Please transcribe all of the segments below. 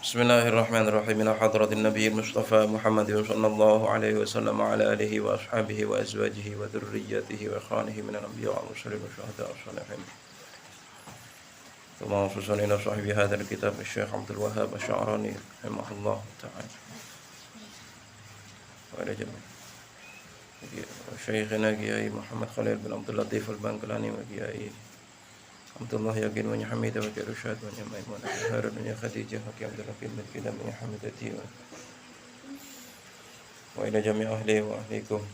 Bismillahirrahmanirrahim. Ila hadratin Nabi Mustafa Muhammad sallallahu alaihi wasallam wa ala alihi wa ashabihi wa azwajihi wa dhurriyyatihi wa ikhwanihi minal anbiya wal mursalin wa syuhada was salihin. Thumma khususan ila sahibi hadzal kitab Syekh Abdul Wahhab Asy-Sya'rani rahimahullah ta'ala. Wa ila jami' Syekhina Kiai Muhammad Khalil bin Abdul Latif Al-Bangkalani wa Kiai Abdullah Yakin wa Hamid wa Rusyad wa Maimun Harun wa Khadijah wa Abdul Hakim bin Kidam wa Hamidati wa ila jami' ahli wa ahlikum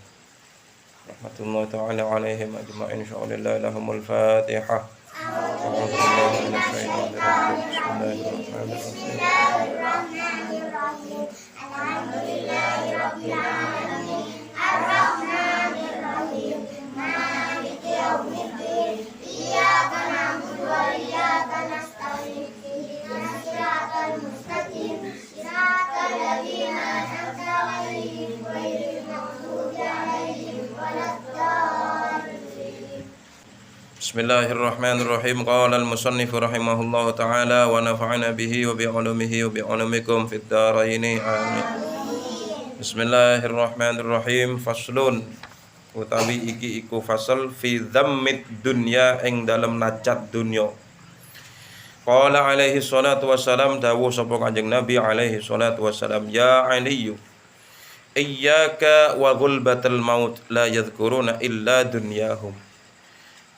rahmatullahi ta'ala alaihim ajma'in insyaallah lahumul Fatihah. A'udzu billahi minasy syaithanir rajim. Bismillahirrahmanirrahim. Alhamdulillahi rabbil alamin. Arrahmanir rahim. Maliki yaumiddin. Iyyaka na'budu wa iyyaka nasta'in. Ihdinas siratal mustaqim. Siratal ladzina an'amta 'alaihim ghairil maghdubi 'alaihim waladdallin. Bismillahirrahmanirrahim. Qala al-musannif rahimahullahu ta'ala wa nafa'ana bihi wa bi 'ulumihi wa bi 'ulumikum fid dharain. Amin. Bismillahirrahmanirrahim. Faslun utawi iki iku fasal fi dhammid dunya ing dalem nacat dunya. Qala alaihi salatu wassalam, dawuh sapa Kanjeng Nabi alaihi salatu wassalam, ya aliyu iyyaka wa ghulbatal maut la yadhkuruna illa dunyahum.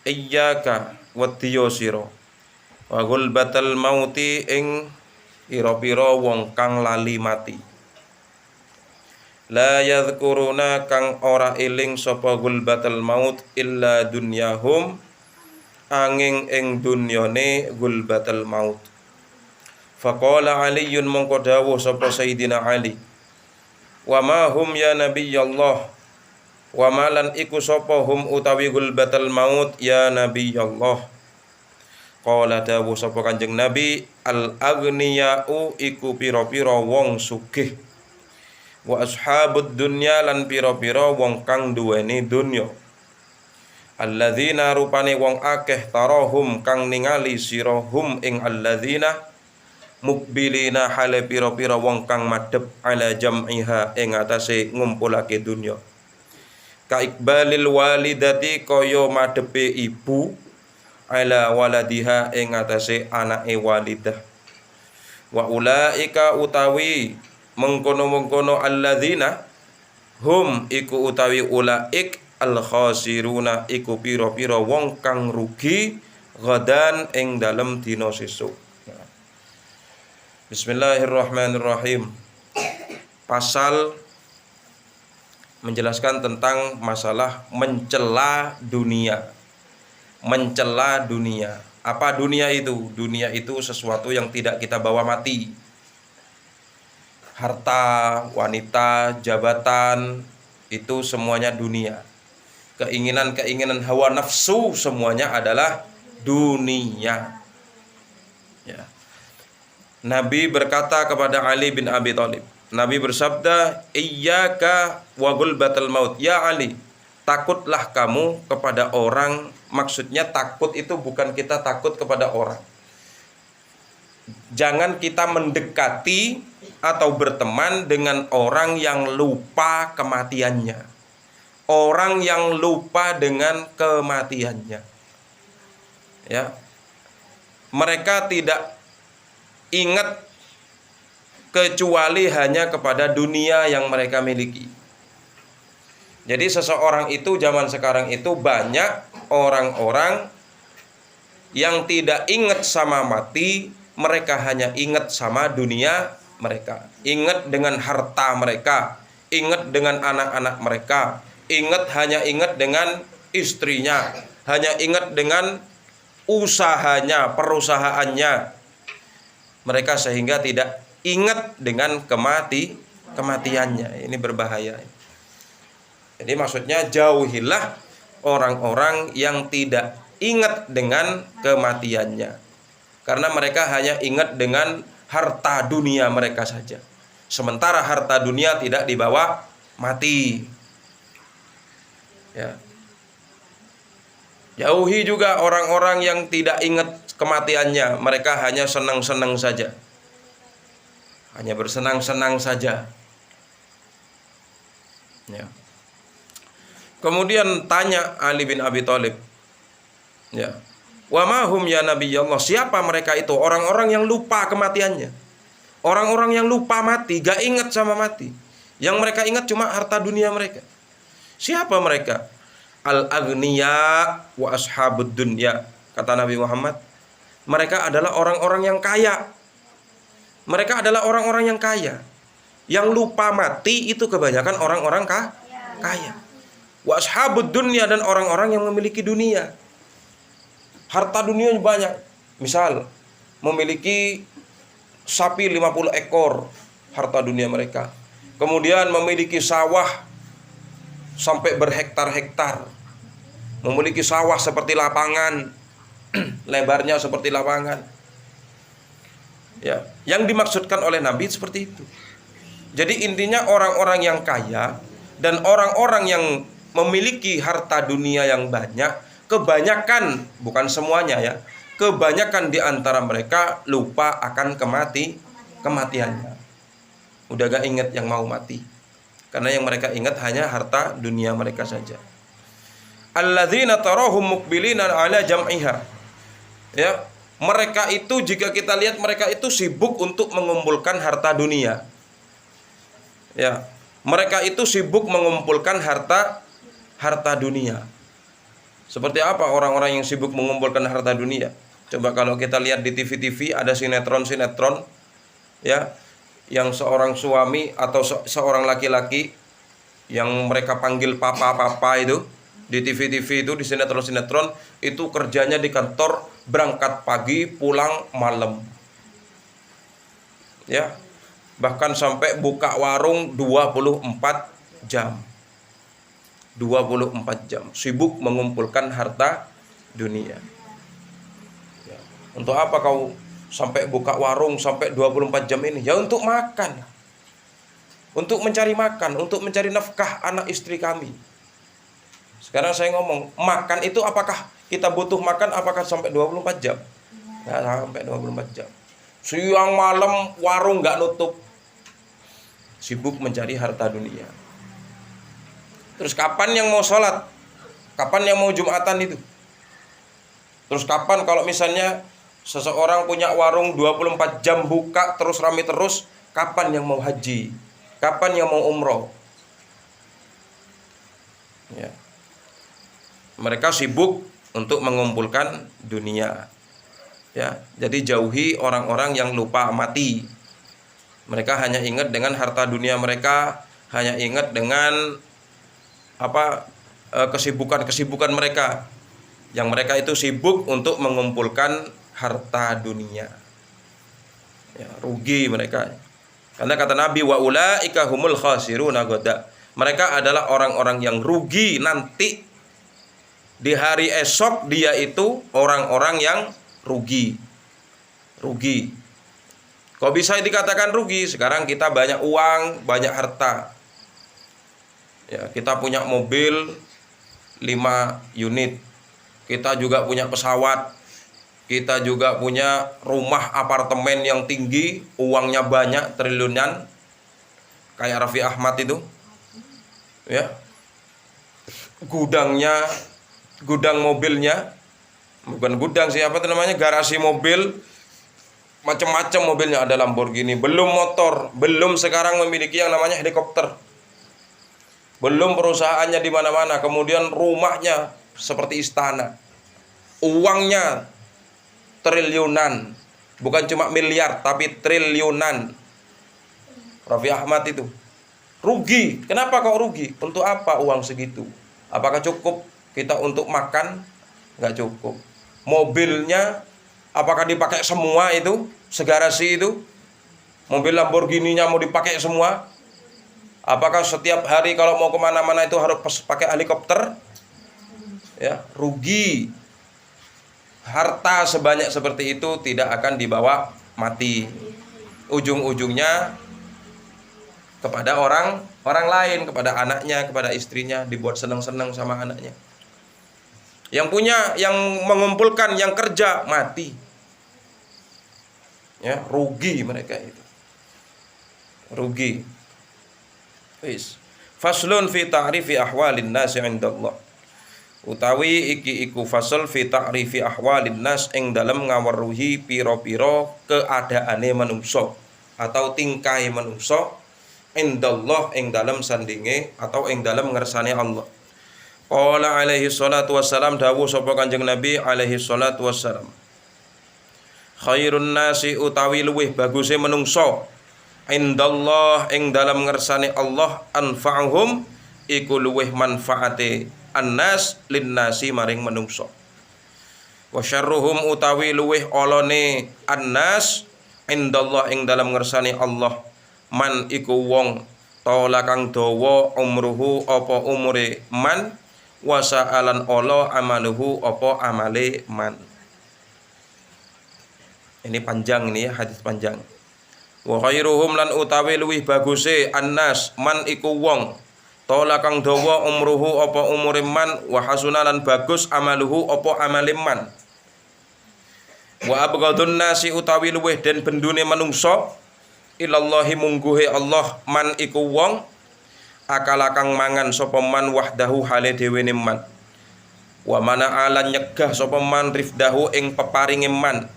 Iyyaka wadiyo sira wa ghulbatal mauti ing pira-pira wong kang lali mati. La yadhkuruna kang ora eling sapa gulbatal maut illa dunyahum angin ing dunyane gulbatal maut. Faqala Aliyun mongko dawuh sapa Sayyidina Ali, wa ma hum ya nabiyallah, wa malan iku sapa hum utawi gulbatal maut ya nabiyallah. Qala dawuh sapa Kanjeng Nabi, al aghniya'u iku pira-pira wong sugih, wa ashabud dunya lan pira-pira wong kang duweni dunya. Alladzina rupane wong akeh tarahum kang ningali sira hum ing alladzina mukbilina hale pira-pira wong kang madhep ala jam'iha ing atase ngumpulake dunya. Ka ikbalil walidati kaya madhepe ibu ala waladiha ing atase anake walidah. Wa ulaika utawi mengkono-mengkono alladzina hum iku utawi ulaik al khasiruna iku pira-pira wong kang rugi ghadan ing dalem dina sesuk. Bismillahirrahmanirrahim. Pasal menjelaskan tentang masalah mencela dunia. Mencela dunia. Apa dunia itu? Dunia itu sesuatu yang tidak kita bawa mati. Harta, wanita, jabatan, itu semuanya dunia. Keinginan-keinginan hawa nafsu semuanya adalah dunia. Ya. Nabi berkata kepada Ali bin Abi Thalib, Nabi bersabda, iyyaka wa ghulbatal maut. Ya Ali, takutlah kamu kepada orang. Maksudnya takut itu bukan kita takut kepada orang. Jangan kita mendekati atau berteman dengan orang yang lupa kematiannya. Orang yang lupa dengan kematiannya. Ya. Mereka tidak ingat kecuali hanya kepada dunia yang mereka miliki. Jadi seseorang itu zaman sekarang itu banyak orang-orang yang tidak ingat sama mati. Mereka hanya ingat sama dunia mereka, ingat dengan harta mereka, ingat dengan anak-anak mereka, hanya ingat dengan istrinya, hanya ingat dengan usahanya, perusahaannya. Mereka sehingga tidak ingat dengan kematiannya. Ini berbahaya. Jadi maksudnya jauhilah orang-orang yang tidak ingat dengan kematiannya. Karena mereka hanya ingat dengan harta dunia mereka saja. Sementara harta dunia tidak dibawa mati. Ya. Jauhi juga orang-orang yang tidak ingat kematiannya. Mereka hanya senang-senang saja. hanya bersenang-senang saja. Ya. Kemudian tanya Ali bin Abi Thalib, ya, wa mahum ya Nabi Allah, siapa mereka itu? Orang-orang yang lupa kematiannya, orang-orang yang lupa mati, gak ingat sama mati. Yang mereka ingat cuma harta dunia mereka. Siapa mereka? Al-aghniya wa ashabud dunya, kata Nabi Muhammad. Mereka adalah orang-orang yang kaya. Mereka adalah orang-orang yang kaya. Yang lupa mati itu kebanyakan orang-orang kaya. Wa ashabud dunya, dan orang-orang yang memiliki dunia. Harta dunia banyak. Misal memiliki sapi 50 ekor, harta dunia mereka. Kemudian memiliki sawah sampai berhektar-hektar. Memiliki sawah seperti lapangan, lebarnya seperti lapangan. Ya, yang dimaksudkan oleh Nabi seperti itu. Jadi intinya orang-orang yang kaya dan orang-orang yang memiliki harta dunia yang banyak, kebanyakan, bukan semuanya ya, kebanyakan di antara mereka lupa akan kematiannya. Udah gak ingat yang mau mati. Karena yang mereka ingat hanya harta dunia mereka saja. Alladzina tarahum muqbilina ala jam'iha. Ya, mereka itu, jika kita lihat, mereka itu sibuk untuk mengumpulkan harta dunia. Ya, mereka itu sibuk mengumpulkan harta dunia. Seperti apa orang-orang yang sibuk mengumpulkan harta dunia? Coba kalau kita lihat di TV-TV ada sinetron-sinetron, ya, yang seorang suami atau seorang laki-laki yang mereka panggil papa-papa itu, di TV-TV itu, di sinetron-sinetron itu kerjanya di kantor, berangkat pagi, pulang malam. Ya. Bahkan sampai buka warung 24 jam. 24 jam sibuk mengumpulkan harta dunia. Ya. Untuk apa kau sampai buka warung sampai 24 jam ini? Ya untuk makan. Untuk mencari makan, untuk mencari nafkah anak istri kami. Sekarang saya ngomong, makan itu apakah kita butuh makan apakah sampai 24 jam? Nggak sampai 24 jam. Siang malam warung nggak nutup. Sibuk mencari harta dunia. Terus kapan yang mau sholat? Kapan yang mau Jumatan itu? Terus kapan kalau misalnya seseorang punya warung 24 jam buka terus rame terus, kapan yang mau haji? Kapan yang mau umroh? Ya. Mereka sibuk untuk mengumpulkan dunia. Ya, jadi jauhi orang-orang yang lupa mati. Mereka hanya ingat dengan harta dunia mereka, hanya ingat dengan kesibukan-kesibukan mereka. Yang mereka itu sibuk untuk mengumpulkan harta dunia. Ya, rugi mereka. Karena kata Nabi, wa ulaika humul khasiruna ghadan. Mereka adalah orang-orang yang rugi nanti di hari esok. Dia itu orang-orang yang rugi. Kok bisa dikatakan rugi? Sekarang kita banyak uang, banyak harta. Ya, kita punya mobil 5 unit. Kita juga punya pesawat. Kita juga punya rumah apartemen yang tinggi, uangnya banyak, triliunan. Kayak Raffi Ahmad itu. Ya. Gudang mobilnya, bukan gudang sih, garasi mobil, macam-macam mobilnya, ada Lamborghini, belum motor, belum sekarang memiliki yang namanya helikopter, belum perusahaannya di mana-mana, kemudian rumahnya seperti istana, uangnya triliunan, bukan cuma miliar tapi triliunan. Raffi Ahmad itu rugi. Kenapa kok rugi? Untuk apa uang segitu? Apakah cukup kita untuk makan? Nggak cukup. Mobilnya apakah dipakai semua itu? Segarasi itu? Mobil Lamborghini-nya mau dipakai semua? Apakah setiap hari kalau mau kemana-mana itu harus pakai helikopter? Ya, rugi. Harta sebanyak seperti itu tidak akan dibawa mati. Ujung-ujungnya kepada orang lain, kepada anaknya, kepada istrinya, dibuat senang-senang sama anaknya. Yang punya, yang mengumpulkan, yang kerja, mati. Ya, rugi mereka itu. rugi. Wis. Faslun fi ta'rifi ahwalin nas 'indallah. Utawi iki iku fasal fi ta'rifi ahwalin nas ing dalem ngaweruhi pira-pira keadaane manungsa atau tingkahe manungsa indallah ing dalem sandinge atau ing dalem ngersane Allah. Qala alaihi salatu wassalam, dawuh sapa Kanjeng Nabi alaihi salatu wassalam, khairun nasi utawi luwih baguse manungsa indallah ing dalam ngersane Allah anfa'uhum iku luweh manfaate annas linnasi maring manungsa. Wa syarruhum utawi luweh olone annas indallah ing dalam ngersane Allah man iku wong tola kang dawa umruhu apa umure man wa sa'alan ala amaluhu apa amale man. Ini panjang, ini ya, hadis panjang. Wa khairuhum lan utawi luwih baguse annas man iku wong tola kang dawa umruhu apa umure man wa hasuna lan bagus amaluhu apa amale man. Wa abghadun nasi utawi luwih den bendune manungsa ilallahi mungguhe Allah man iku wong akala kang mangan sapa man wahdahu hale dhewe man. Wa mana alan nyegah sapa man rifdahu ing peparinge man.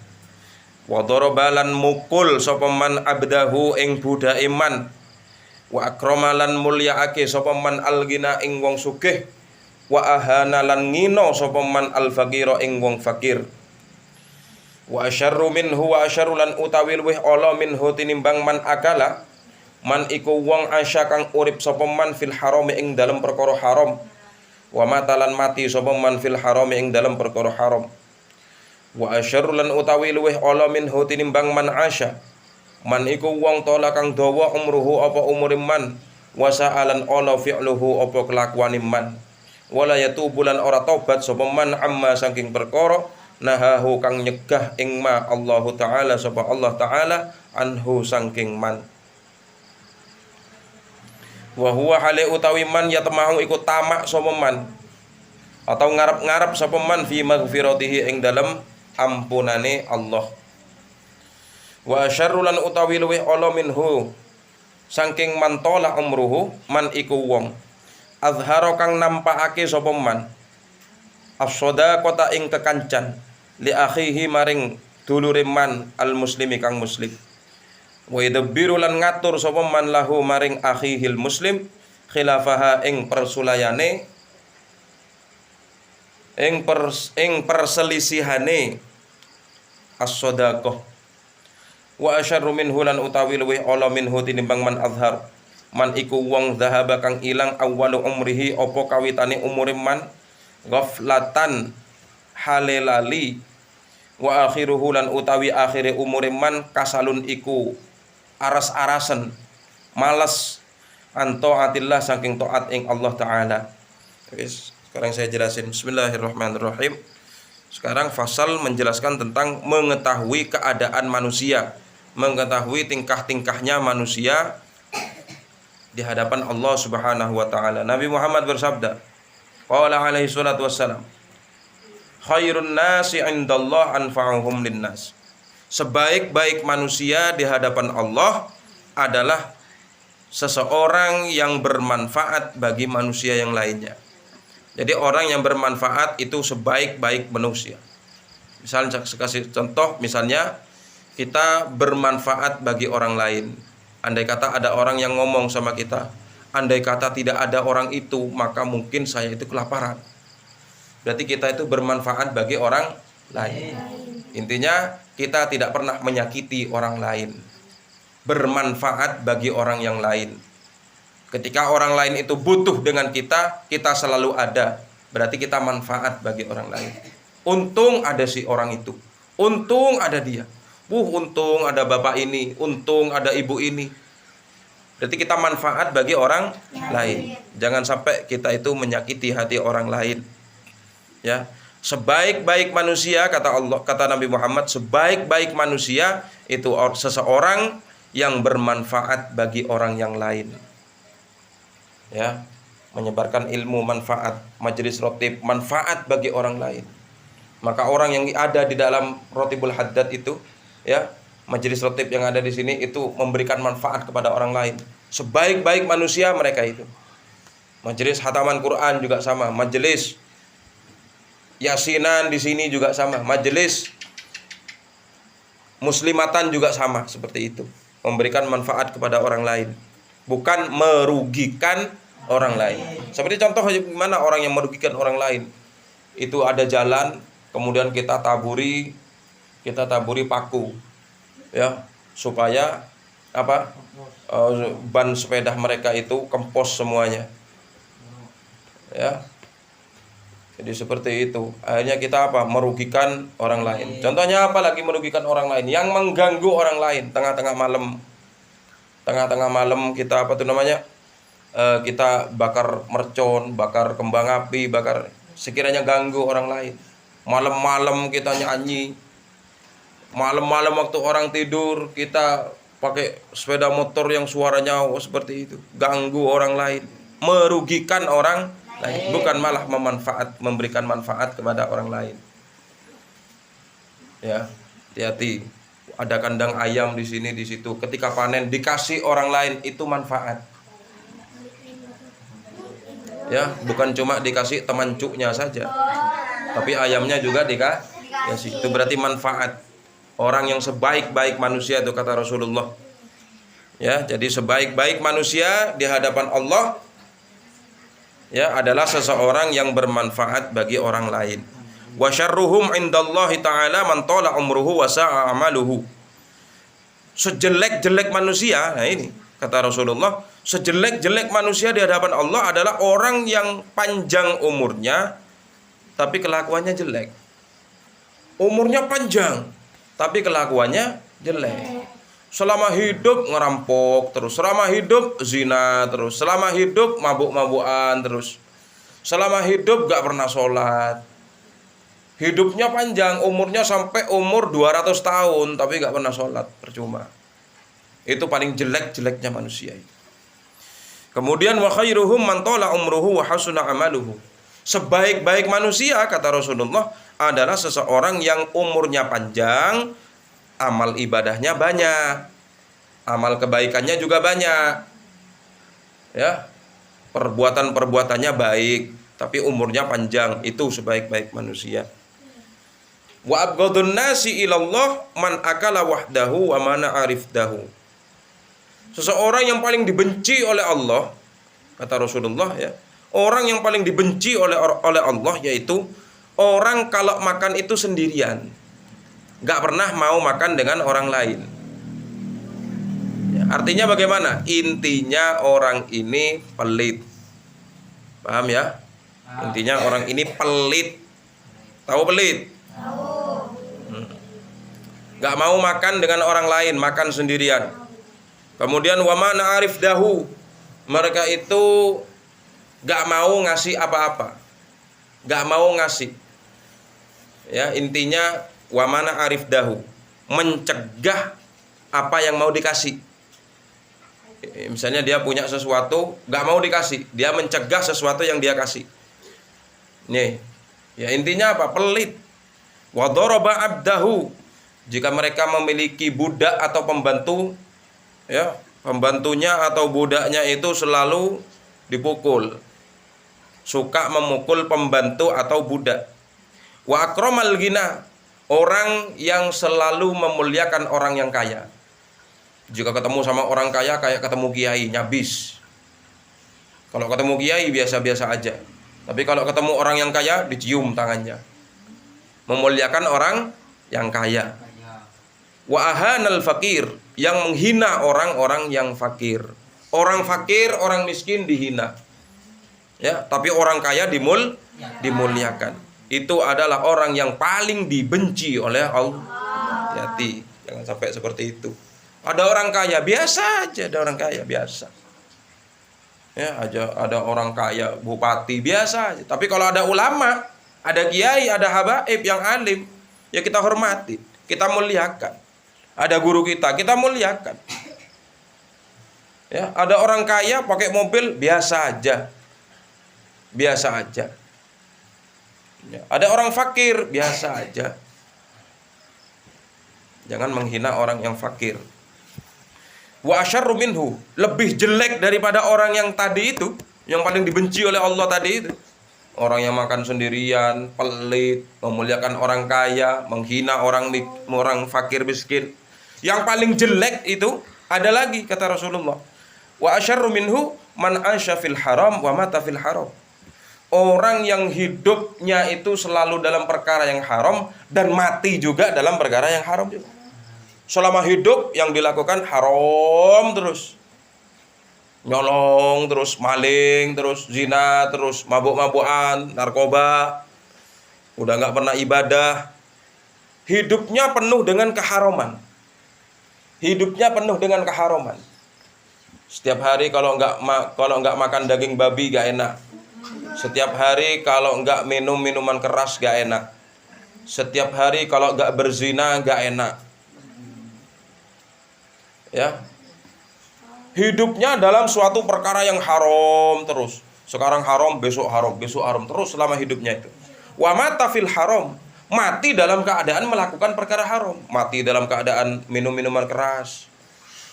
Wa darabalan mukul sapa man abdahu ing budake man. Wa akramalan mulyaake sapa man algina ing wong sugih. Wa ahana lan ngino sapa man alfaqira ing wong fakir. Wa asyarru minhu wa asyarru lan utawi luweh ala minhu tinimbang man akala man iku wong asya kang urip sapa man fil haram ing dalem perkara haram. Wa matalan mati sapa man fil haram ing dalem perkara haram. Wa asyarru lan utawi luweh ala minhu tinimbang man asya man iku wong tola kang dawa umruhu apa umure man wa sa'alan ala fi'luhu apa kelakuane man wala yatubu lan ora tobat sapa man amma saking perkara nahahu kang nyegah ing ma Allahu taala sapa Allah taala anhu saking man. Wa huwa hale utawi man yatmahu iku tamak sapa man atau ngarep-ngarep sapa man fi maghfiratihi ing dalem ampunane Allah. Wa asyarru lan utawi luweh ala minhu saking man tola umruhu man iku wong azhara kang nampakake sapa man as-shadaqata ing kekancan li akhihi maring dulure man al muslimi kang muslim. Wa yadbiru lan ngatur sapa man lahu maring akhihil muslim khilafaha ing persulayane ing perselisihane as-shadaqah. Wa asyarru minhu lan utawi luweh ala minhu tinimbang man azhar man iku wong dhahaba kang ilang awwalu umrihi apa kawitane umure man ghaflatan halelali wa akhiruhu lan utawi akhire umure man kasalun iku aras-arasen malas anto atillah saking taat ing Allah taala. Wis, sekarang saya jelasin. Bismillahirrahmanirrahim. Sekarang fasal menjelaskan tentang mengetahui keadaan manusia, mengetahui tingkah-tingkahnya manusia di hadapan Allah Subhanahu wa taala. Nabi Muhammad bersabda, qala alaihi salatu wassalam, khairun nasi 'indallah anfa'uhum linnas. Sebaik-baik manusia di hadapan Allah adalah seseorang yang bermanfaat bagi manusia yang lainnya. Jadi orang yang bermanfaat itu sebaik-baik manusia. Misalnya saya kasih contoh, misalnya kita bermanfaat bagi orang lain. Andai kata ada orang yang ngomong sama kita, andai kata tidak ada orang itu, maka mungkin saya itu kelaparan. Berarti kita itu bermanfaat bagi orang lain. Intinya kita tidak pernah menyakiti orang lain. Bermanfaat bagi orang yang lain. Ketika orang lain itu butuh dengan kita, kita selalu ada. Berarti kita manfaat bagi orang lain. Untung ada si orang itu. Untung ada dia. Untung ada bapak ini. Untung ada ibu ini. Berarti kita manfaat bagi orang lain. Jangan sampai kita itu menyakiti hati orang lain. Ya, sebaik-baik manusia kata Allah, kata Nabi Muhammad, sebaik-baik manusia itu seseorang yang bermanfaat bagi orang yang lain. Ya, menyebarkan ilmu manfaat, majelis rotib manfaat bagi orang lain. Maka orang yang ada di dalam rotibul haddad itu, ya, majelis ratib yang ada di sini itu memberikan manfaat kepada orang lain. Sebaik-baik manusia mereka itu. Majelis hataman Quran juga sama, majelis yasinan di sini juga sama, majelis muslimatan juga sama, seperti itu. Memberikan manfaat kepada orang lain, bukan merugikan orang lain. Seperti contoh gimana orang yang merugikan orang lain. Itu ada jalan, kemudian kita taburi paku, ya, supaya apa? Ban sepeda mereka itu kempos semuanya, ya. Jadi seperti itu. Akhirnya kita apa? Merugikan orang lain. Contohnya apa lagi merugikan orang lain? Yang mengganggu orang lain tengah-tengah malam. Tengah-tengah malam kita apa tuh namanya? Kita bakar mercon, bakar kembang api, bakar sekiranya ganggu orang lain. Malam-malam kita nyanyi. Malam-malam waktu orang tidur kita pakai sepeda motor yang suaranya seperti itu, ganggu orang lain, merugikan orang lain, bukan malah memberikan manfaat kepada orang lain. Ya, hati-hati. Ada kandang ayam di sini, di situ. Ketika panen dikasih orang lain, itu manfaat. Ya, bukan cuma dikasih teman cuknya saja, tapi ayamnya juga dikasih. Itu berarti manfaat. Orang yang sebaik-baik manusia itu kata Rasulullah. Ya, jadi sebaik-baik manusia di hadapan Allah ya adalah seseorang yang bermanfaat bagi orang lain. Wa syarruhum indallahi ta'ala man tala umruhu wa sa'a amaluhu. Sejelek-jelek manusia, nah ini kata Rasulullah, sejelek-jelek manusia di hadapan Allah adalah orang yang panjang umurnya tapi kelakuannya jelek. Umurnya panjang tapi kelakuannya jelek. Selama hidup ngerampok terus, selama hidup zina terus, selama hidup mabuk-mabukan terus, selama hidup gak pernah sholat. Hidupnya panjang, umurnya sampai umur 200 tahun tapi gak pernah sholat, percuma. Itu paling jelek-jeleknya manusia itu. Kemudian wa khairuhum man tala umruhu wa hasuna amaluhu. Sebaik-baik manusia kata Rasulullah adalah seseorang yang umurnya panjang, amal ibadahnya banyak, amal kebaikannya juga banyak, ya, perbuatan-perbuatannya baik, tapi umurnya panjang. Itu sebaik-baik manusia. Wa abghadun nasi ilallah man akala wahdahu wa mana arifdahu. Seseorang yang paling dibenci oleh Allah kata Rasulullah, ya, orang yang paling dibenci oleh Allah yaitu orang kalau makan itu sendirian, gak pernah mau makan dengan orang lain. Ya, artinya bagaimana? Intinya orang ini pelit. Paham ya? Intinya orang ini pelit. Tahu pelit? Gak mau makan dengan orang lain, makan sendirian. Kemudian wa mana arif dahu. Mereka itu gak mau ngasih apa-apa, gak mau ngasih. Ya, intinya wa mana arif dahu, mencegah apa yang mau dikasih. Misalnya dia punya sesuatu gak mau dikasih, dia mencegah sesuatu yang dia kasih. Nih, ya intinya apa? Pelit. Wa daraba abdahu. Jika mereka memiliki budak atau pembantu, ya, pembantunya atau budaknya itu selalu dipukul, suka memukul pembantu atau budak. Wa akramal ghina, orang yang selalu memuliakan orang yang kaya. Jika ketemu sama orang kaya kayak ketemu kiai, nyabis. Kalau ketemu kiai biasa-biasa aja, tapi kalau ketemu orang yang kaya dicium tangannya. Memuliakan orang yang kaya. Wa ahanal fakir, yang menghina orang-orang yang fakir. Orang fakir, orang miskin dihina. Ya, tapi orang kaya dimuliakan. Itu adalah orang yang paling dibenci oleh Allah. Hati-hati, jangan sampai seperti itu. Ada orang kaya biasa aja, ada orang kaya biasa. Ya, ada orang kaya bupati biasa aja. Tapi kalau ada ulama, ada kiai, ada habaib yang alim, ya kita hormati, kita muliakan. Ada guru kita muliakan. Ya, ada orang kaya pakai mobil biasa aja. Biasa aja. Ya, ada orang fakir biasa aja. Jangan menghina orang yang fakir. Wa asyarru minhu, lebih jelek daripada orang yang tadi itu, yang paling dibenci oleh Allah tadi itu. Orang yang makan sendirian, pelit, memuliakan orang kaya, menghina orang fakir miskin. Yang paling jelek itu ada lagi kata Rasulullah. Wa asyarru minhu man asya fil haram wa mata fil haram. Orang yang hidupnya itu selalu dalam perkara yang haram dan mati juga dalam perkara yang haram juga. Selama hidup yang dilakukan haram terus. Nyolong terus, maling terus, zina terus, mabuk-mabukan, narkoba. Udah gak pernah ibadah. Hidupnya penuh dengan keharaman. Hidupnya penuh dengan keharaman. Setiap hari kalau nggak makan daging babi gak enak. Setiap hari kalau nggak minum minuman keras gak enak. Setiap hari kalau nggak berzina gak enak. Ya, hidupnya dalam suatu perkara yang haram terus. Sekarang haram, besok haram terus selama hidupnya itu. Wa mata fil haram, mati dalam keadaan melakukan perkara haram. Mati dalam keadaan minum minuman keras.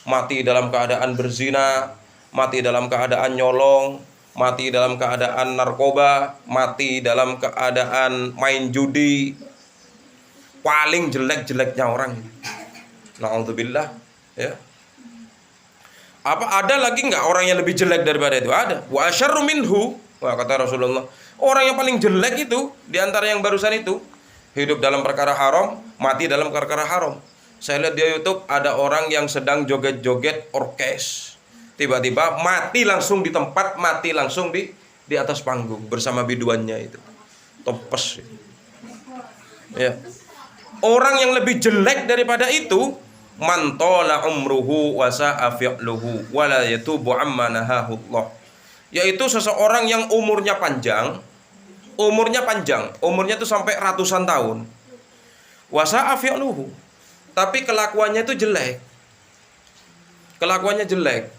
Mati dalam keadaan berzina. Mati dalam keadaan nyolong. Mati dalam keadaan narkoba. Mati dalam keadaan main judi. Paling jelek-jeleknya orang. Na'udzubillah. Ya. Apa ada lagi nggak orang yang lebih jelek daripada itu? Ada. Wa asyarru minhu. Wah, kata Rasulullah, orang yang paling jelek itu di antara yang barusan itu, hidup dalam perkara haram, mati dalam perkara haram. Saya lihat di YouTube ada orang yang sedang joget-joget orkes. Tiba-tiba mati langsung di tempat, mati langsung di atas panggung bersama biduannya itu. Topes. Ya. Orang yang lebih jelek daripada itu, man tola umruhu wa sa'a fi'luhu wa la yatubu amma nahahu Allah. Yaitu seseorang yang umurnya panjang, umurnya itu sampai ratusan tahun. Wa sa'a fi'luhu, tapi kelakuannya itu jelek. Kelakuannya jelek.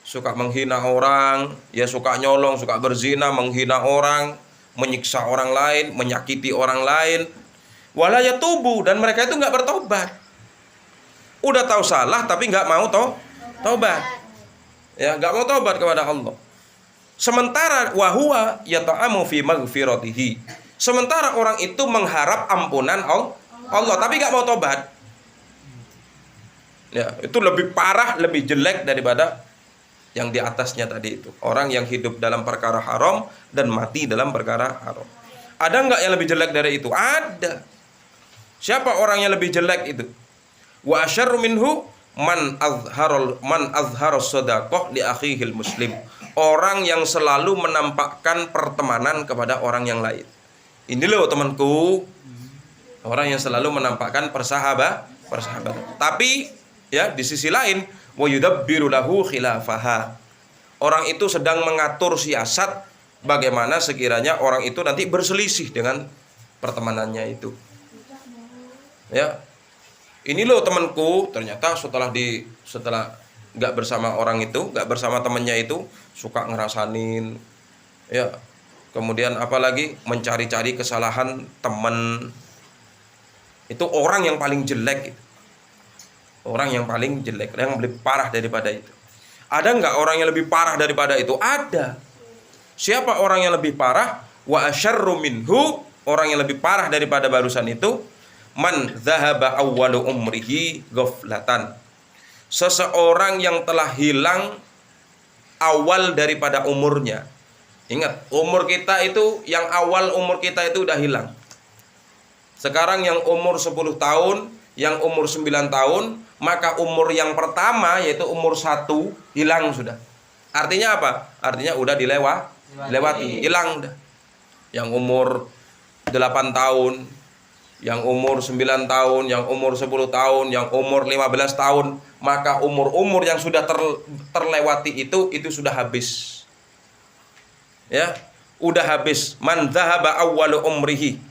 Suka menghina orang, ya suka nyolong, suka berzina, menghina orang, menyiksa orang lain, menyakiti orang lain. Wala yatubu, dan mereka itu enggak bertobat. Udah tahu salah tapi nggak mau tobat, ya nggak mau tobat kepada Allah. Sementara wahwa yata'amu fi maghfiratihi, sementara orang itu mengharap ampunan Allah tapi nggak mau tobat. Ya, itu lebih parah, lebih jelek daripada yang di atasnya tadi itu. Orang yang hidup dalam perkara haram dan mati dalam perkara haram. Ada nggak yang lebih jelek dari itu? Ada. Siapa orang yang lebih jelek itu? Wa asyarru minhu man azharos shadaqah li akhihil muslim. Orang yang selalu menampakkan pertemanan kepada orang yang lain. Ini loh temanku, orang yang selalu menampakkan persahabatan. Tapi ya di sisi lain, wa yudabbiru lahu khilafaha. Orang itu sedang mengatur siasat bagaimana sekiranya orang itu nanti berselisih dengan pertemanannya itu. Ya. Ini loh temanku, ternyata setelah nggak bersama orang itu, nggak bersama temannya itu, suka ngerasanin, ya. Kemudian apalagi mencari-cari kesalahan teman. Itu orang yang paling jelek. Orang yang paling jelek, yang lebih parah daripada itu. Ada nggak orang yang lebih parah daripada itu? Ada. Siapa orang yang lebih parah? Wa asyarru minhu, orang yang lebih parah daripada barusan itu. Man zahaba awwalu umrihi ghaflatan. Seseorang yang telah hilang awal daripada umurnya. Ingat, umur kita itu, yang awal umur kita itu udah hilang. Sekarang yang umur 10 tahun, yang umur 9 tahun, maka umur yang pertama yaitu umur 1 hilang sudah. Artinya apa? Artinya udah dilewati, hilang dah. Yang umur 8 tahun, yang umur 9 tahun, yang umur 10 tahun, yang umur 15 tahun, maka umur-umur yang sudah terlewati itu sudah habis. Ya, udah habis. Man dzahaba awwalu umrihi.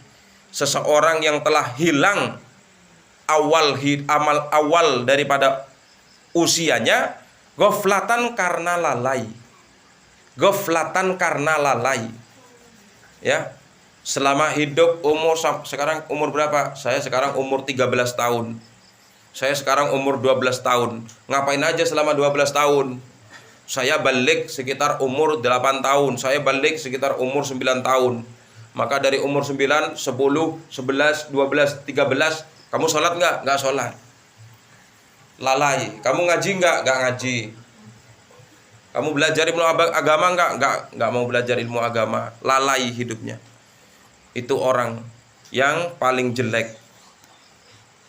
Seseorang yang telah hilang amal awal daripada usianya, ghaflatan karena lalai. Ghaflatan karena lalai. Ya. Selama hidup sekarang umur berapa? Saya sekarang umur 13 tahun. Saya sekarang umur 12 tahun. Ngapain aja selama 12 tahun? Saya balik sekitar umur 8 tahun. Saya balik sekitar umur 9 tahun. Maka dari umur 9, 10, 11, 12, 13, kamu sholat nggak? Nggak sholat. Lalai. Kamu ngaji nggak? Nggak ngaji. Kamu belajar ilmu agama nggak? Nggak mau belajar ilmu agama. Lalai hidupnya. Itu orang yang paling jelek.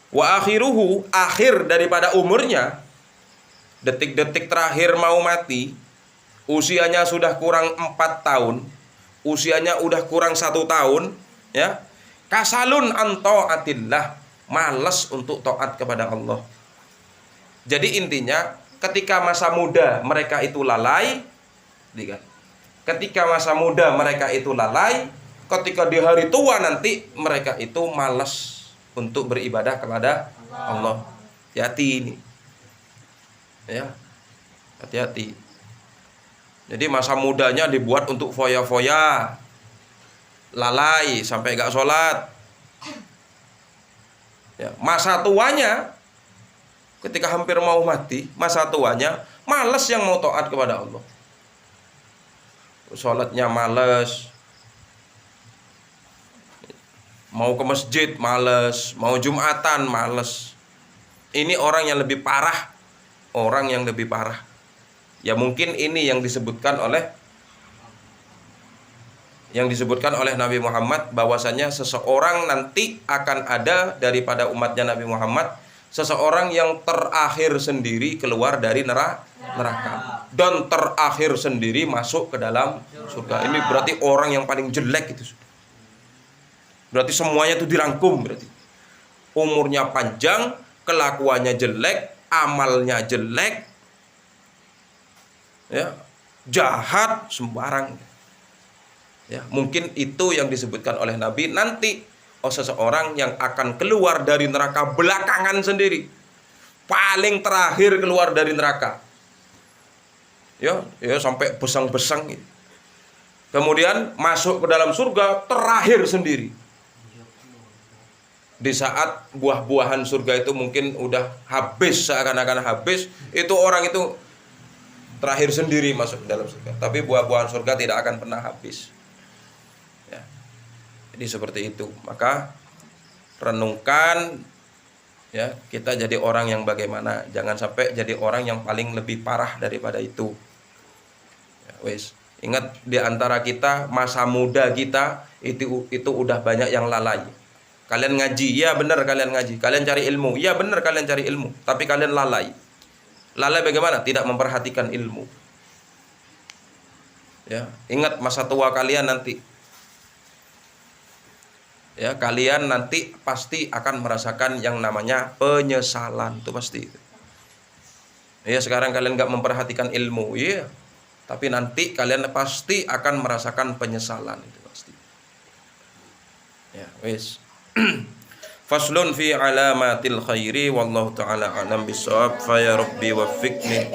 Wa akhiruhu, akhir daripada umurnya, detik-detik terakhir mau mati, usianya sudah kurang 4 tahun, usianya udah kurang 1 tahun, ya. Kasalun an taatillah, malas untuk taat kepada Allah. Jadi intinya, ketika masa muda mereka itu lalai, ketika masa muda mereka itu lalai, ketika di hari tua nanti mereka itu malas untuk beribadah kepada Allah. Hati-hati ini. Ya. Hati-hati. Jadi masa mudanya dibuat untuk foya-foya. Lalai sampai gak sholat. Ya. Masa tuanya, ketika hampir mau mati, masa tuanya malas yang mau taat kepada Allah. Sholatnya malas, mau ke masjid males, mau Jumatan males. Ini orang yang lebih parah. Orang yang lebih parah. Ya mungkin ini yang disebutkan oleh Nabi Muhammad, bahwasanya seseorang nanti akan ada daripada umatnya Nabi Muhammad, seseorang yang terakhir sendiri keluar dari neraka dan terakhir sendiri masuk ke dalam surga. Ini berarti orang yang paling jelek itu. Berarti semuanya itu dirangkum berarti. Umurnya panjang, kelakuannya jelek, amalnya jelek, ya, jahat sembarang. Ya, mungkin itu yang disebutkan oleh Nabi nanti, seseorang yang akan keluar dari neraka belakangan sendiri. Paling terakhir keluar dari neraka. Ya sampai besang-besang gitu. Kemudian masuk ke dalam surga terakhir sendiri. Di saat buah-buahan surga itu mungkin udah habis, seakan-akan habis, itu orang itu terakhir sendiri masuk ke dalam surga. Tapi buah-buahan surga tidak akan pernah habis. Ya. Jadi seperti itu. Maka renungkan, ya, kita jadi orang yang bagaimana. Jangan sampai jadi orang yang paling lebih parah daripada itu. Ya, wes. Ingat, di antara kita, masa muda kita itu udah banyak yang lalai. Kalian ngaji, ya benar kalian ngaji. Kalian cari ilmu, ya benar kalian cari ilmu. Tapi kalian lalai. Lalai bagaimana? Tidak memperhatikan ilmu. Ya, ingat masa tua kalian nanti. Ya, kalian nanti pasti akan merasakan yang namanya penyesalan. Itu pasti. Ya, sekarang kalian nggak memperhatikan ilmu, ya. Tapi nanti kalian pasti akan merasakan penyesalan. Itu pasti. Ya, wes. Faslun fi alamatil khairi wallahu ta'ala alam bisawab fa ya rabbi waffiqni